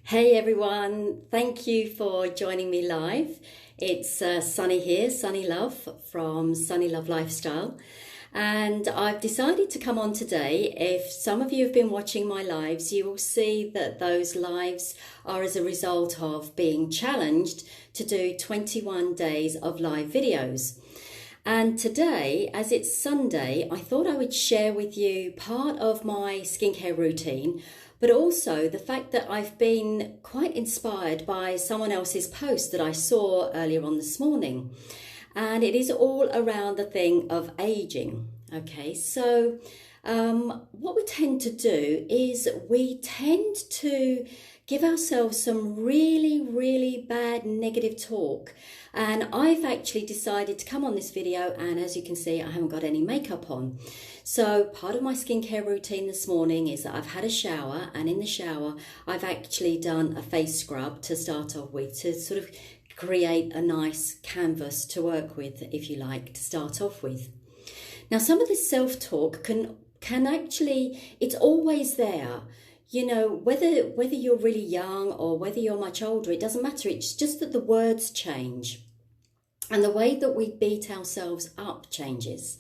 Hey everyone, thank you for joining me live. It's Sunny here, Sunny Love from Sunny Love Lifestyle. And I've decided to come on today. If some of you have been watching my lives, you will see that those lives are as a result of being challenged to do 21 days of live videos. And today, as it's Sunday, I thought I would share with you part of my skincare routine, but also the fact that I've been quite inspired by someone else's post that I saw earlier on this morning. And it is all around the thing of aging. Okay, so what we tend to do is we tend to give ourselves some really bad negative talk. And I've actually decided to come on this video, and as you can see, I haven't got any makeup on. So part of my skincare routine this morning is that I've had a shower, and in the shower I've actually done a face scrub to start off with, to sort of create a nice canvas to work with, if you like, to start off with. Now, some of this self-talk can actually, it's always there. You know, whether you're really young or whether you're much older, it doesn't matter. It's just that the words change and the way that we beat ourselves up changes.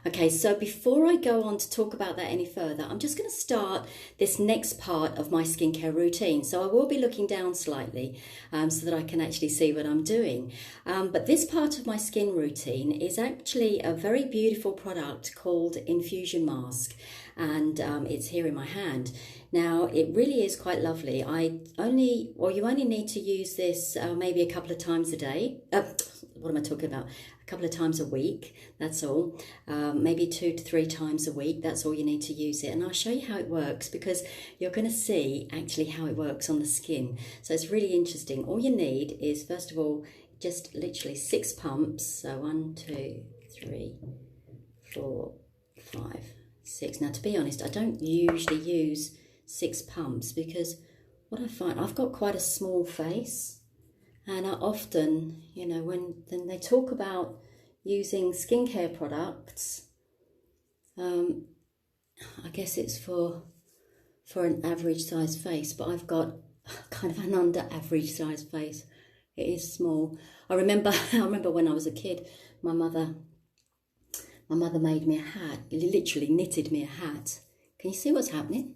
Okay, so before I go on to talk about that any further, I'm just going to start this next part of my skincare routine. So I will be looking down slightly so that I can actually see what I'm doing. But this part of my skin routine is actually a very beautiful product called Infusion Mask. And it's here in my hand. Now, it really is quite lovely. You only need to use this maybe a couple of times a day. What am I talking about? A couple of times a week, that's all. Maybe 2 to 3 times a week, that's all you need to use it. And I'll show you how it works, because you're going to see actually how it works on the skin. So it's really interesting. All you need is, first of all, just literally 6 pumps. So 1, 2, 3, 4, 5, 6. Now, to be honest, I don't usually use 6 pumps, because what I find, I've got quite a small face, and I often, you know, when they talk about using skincare products, I guess it's for an average size face, but I've got kind of an under average size face. It is small. I remember when I was a kid, my mother made me a hat, literally knitted me a hat. Can you see what's happening?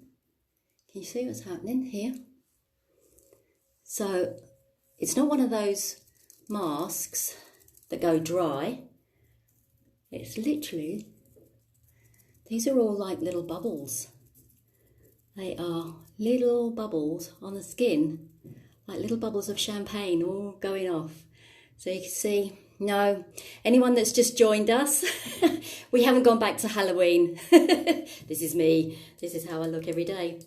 Can you see what's happening here? So it's not one of those masks that go dry. It's literally, these are all like little bubbles. They are little bubbles on the skin, like little bubbles of champagne all going off. So you can see, no, anyone that's just joined us, we haven't gone back to Halloween. This is me. This is how I look every day.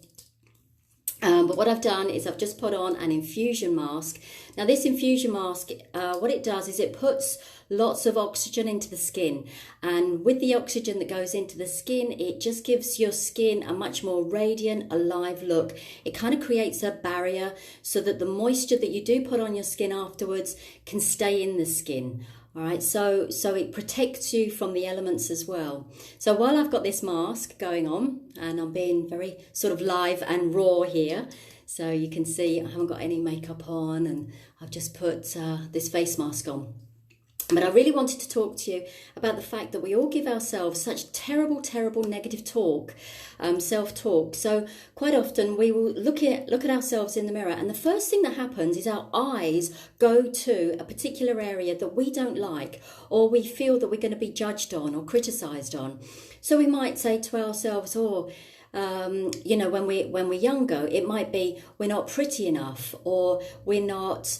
But what I've done is I've just put on an infusion mask. Now, this infusion mask, what it does is it puts lots of oxygen into the skin. And with the oxygen that goes into the skin, it just gives your skin a much more radiant, alive look. It kind of creates a barrier so that the moisture that you do put on your skin afterwards can stay in the skin. All right, so it protects you from the elements as well. So while I've got this mask going on, and I'm being very sort of live and raw here, so you can see I haven't got any makeup on, and I've just put this face mask on. But I really wanted to talk to you about the fact that we all give ourselves such terrible negative talk, self-talk. So quite often we will look at ourselves in the mirror, and the first thing that happens is our eyes go to a particular area that we don't like, or we feel that we're going to be judged on or criticised on. So we might say to ourselves, you know, when we're younger, it might be we're not pretty enough, or we're not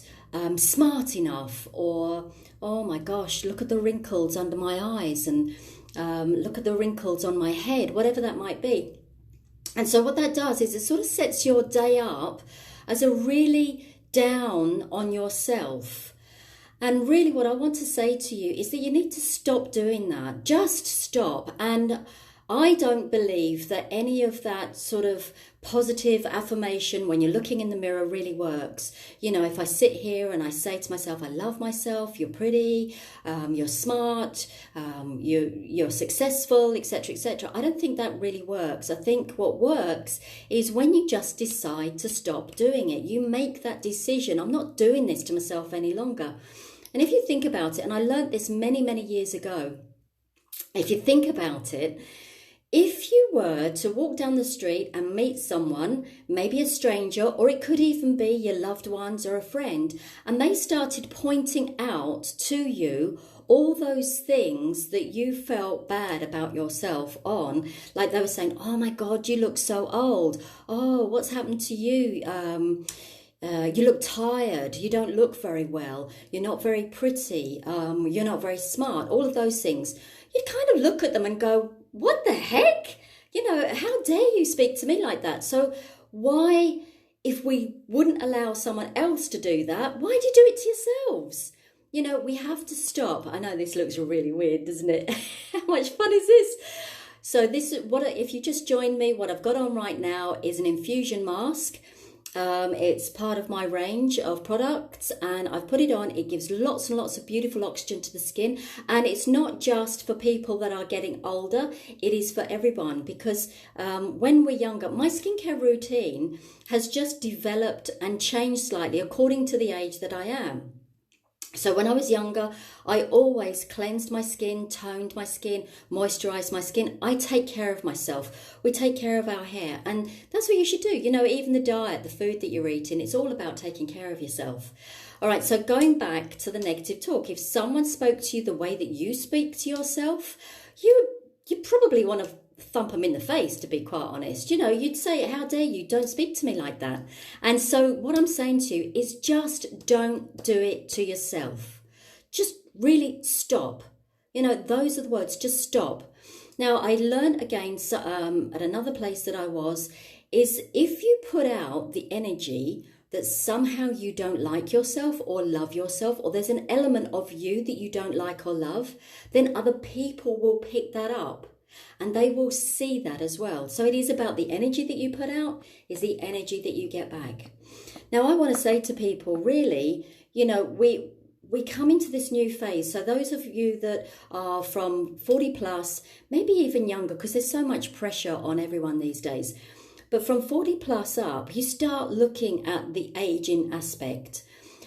smart enough, or oh my gosh, look at the wrinkles under my eyes, and look at the wrinkles on my head, whatever that might be. And so what that does is it sort of sets your day up as a really down on yourself. And really what I want to say to you is that you need to stop doing that. Just stop. And I don't believe that any of that sort of positive affirmation when you're looking in the mirror really works. You know, if I sit here and I say to myself, I love myself, you're pretty, you're smart, you're successful, etc., etc. I don't think that really works. I think what works is when you just decide to stop doing it. You make that decision. I'm not doing this to myself any longer. And if you think about it, and I learned this many, many years ago, if you think about it, if you were to walk down the street and meet someone, maybe a stranger, or it could even be your loved ones or a friend, and they started pointing out to you all those things that you felt bad about yourself on, like they were saying, oh my God, you look so old. Oh, what's happened to you? You look tired, you don't look very well, you're not very pretty, you're not very smart, all of those things. You'd kind of look at them and go, what the heck? You know, how dare you speak to me like that? So why, if we wouldn't allow someone else to do that, why do you do it to yourselves? You know, we have to stop. I know this looks really weird, doesn't it? How much fun is this? So this is what, if you just joined me, what I've got on right now is an infusion mask. It's part of my range of products, and I've put it on. It gives lots and lots of beautiful oxygen to the skin, and it's not just for people that are getting older. It is for everyone, because when we're younger, my skincare routine has just developed and changed slightly according to the age that I am. So when I was younger, I always cleansed my skin, toned my skin, moisturized my skin. I take care of myself. We take care of our hair. And that's what you should do. You know, even the diet, the food that you're eating, it's all about taking care of yourself. All right, so going back to the negative talk, if someone spoke to you the way that you speak to yourself, you probably want to thump them in the face, to be quite honest. You know, you'd say, how dare you, don't speak to me like that. And so what I'm saying to you is just don't do it to yourself. Just really stop. You know, those are the words, just stop. Now, I learned again at another place that I was, is if you put out the energy that somehow you don't like yourself or love yourself, or there's an element of you that you don't like or love, then other people will pick that up. And they will see that as well. So it is about the energy that you put out is the energy that you get back. Now, I want to say to people, really, you know, we come into this new phase. So those of you that are from 40 plus, maybe even younger, because there's so much pressure on everyone these days. But from 40 plus up, you start looking at the aging aspect.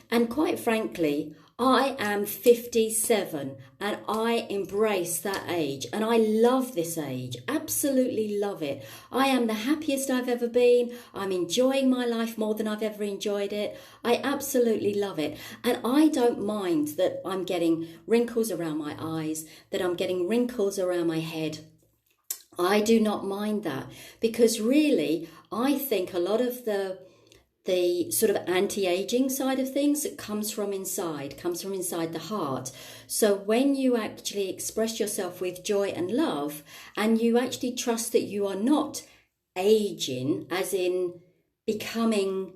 And quite frankly, I am 57 and I embrace that age, and I love this age, absolutely love it. I am the happiest I've ever been. I'm enjoying my life more than I've ever enjoyed it. I absolutely love it. And I don't mind that I'm getting wrinkles around my eyes, that I'm getting wrinkles around my head. I do not mind that, because really I think a lot of the sort of anti-aging side of things, it comes from inside the heart. So when you actually express yourself with joy and love, and you actually trust that you are not aging, as in becoming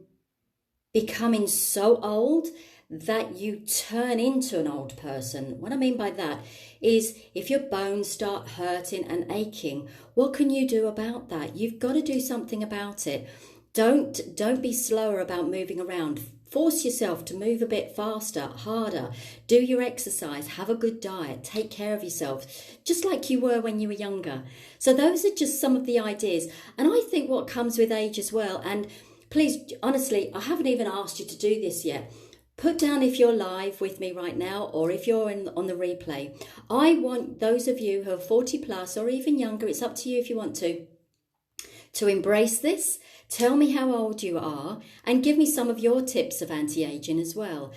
so old that you turn into an old person. What I mean by that is, if your bones start hurting and aching, what can you do about that? You've got to do something about it. Don't be slower about moving around. Force yourself to move a bit faster, harder. Do your exercise, have a good diet, take care of yourself, just like you were when you were younger. So those are just some of the ideas. And I think what comes with age as well, and please, honestly, I haven't even asked you to do this yet. Put down if you're live with me right now, or if you're on the replay. I want those of you who are 40 plus or even younger, it's up to you if you want to embrace this. Tell me how old you are and give me some of your tips of anti-aging as well.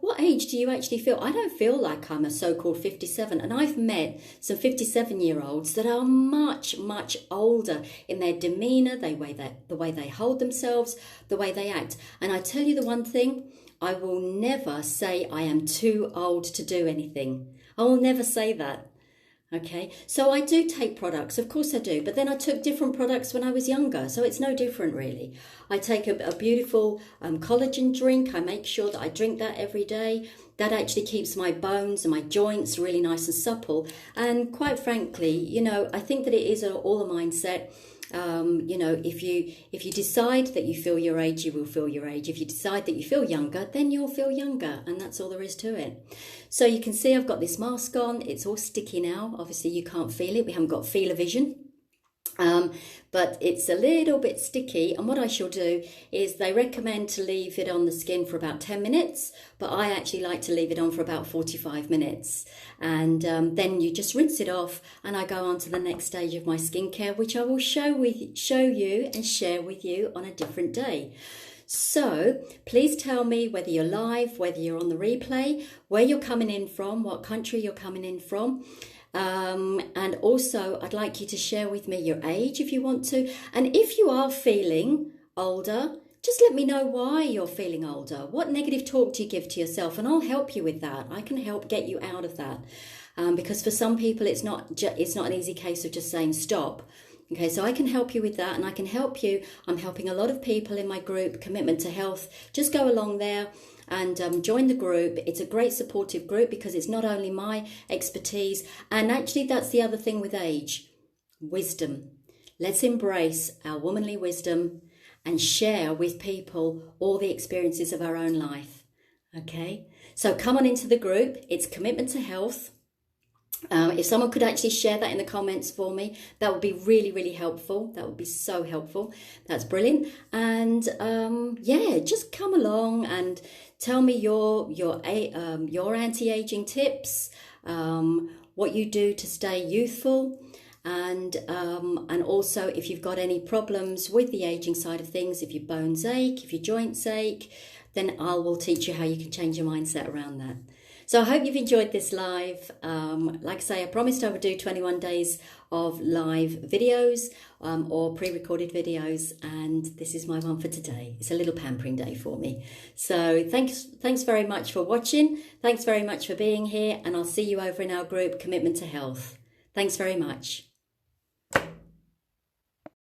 What age do you actually feel? I don't feel like I'm a so-called 57, and I've met some 57-year-olds that are much, much older in their demeanour, the way they hold themselves, the way they act. And I tell you the one thing, I will never say I am too old to do anything. I will never say that. Okay, so I do take products, of course I do, but then I took different products when I was younger, so it's no different really. I take a beautiful collagen drink. I make sure that I drink that every day. That actually keeps my bones and my joints really nice and supple. And quite frankly, you know, I think that it is all a mindset. You know, if you decide that you feel your age, you will feel your age. If you decide that you feel younger, then you'll feel younger, and that's all there is to it. So you can see I've got this mask on. It's all sticky now. Obviously, you can't feel it. We haven't got feeler vision. But it's a little bit sticky, and what I shall do is they recommend to leave it on the skin for about 10 minutes, but I actually like to leave it on for about 45 minutes, and then you just rinse it off, and I go on to the next stage of my skincare, which I will show you and share with you on a different day. So please tell me whether you're live, whether you're on the replay, where you're coming in from, what country you're coming in from. And also I'd like you to share with me your age if you want to. And if you are feeling older, just let me know why you're feeling older. What negative talk do you give to yourself? And I'll help you with that. I can help get you out of that. Because for some people, it's not an easy case of just saying stop. Okay, so I can help you with that, and I can help you. I'm helping a lot of people in my group, Commitment to Health. Just go along there and join the group. It's a great supportive group because it's not only my expertise, and actually that's the other thing with age, wisdom. Let's embrace our womanly wisdom and share with people all the experiences of our own life. Okay, so come on into the group. It's Commitment to Health. If someone could actually share that in the comments for me, that would be really, really helpful. That would be so helpful. That's brilliant. And yeah, just come along and tell me your anti-aging tips, what you do to stay youthful, and also if you've got any problems with the aging side of things, if your bones ache, if your joints ache, then I will teach you how you can change your mindset around that. So I hope you've enjoyed this live. Like I say, I promised I would do 21 days of live videos or pre-recorded videos, and this is my one for today. It's a little pampering day for me. So thanks very much for watching. Thanks very much for being here, and I'll see you over in our group, Commitment to Health. Thanks very much.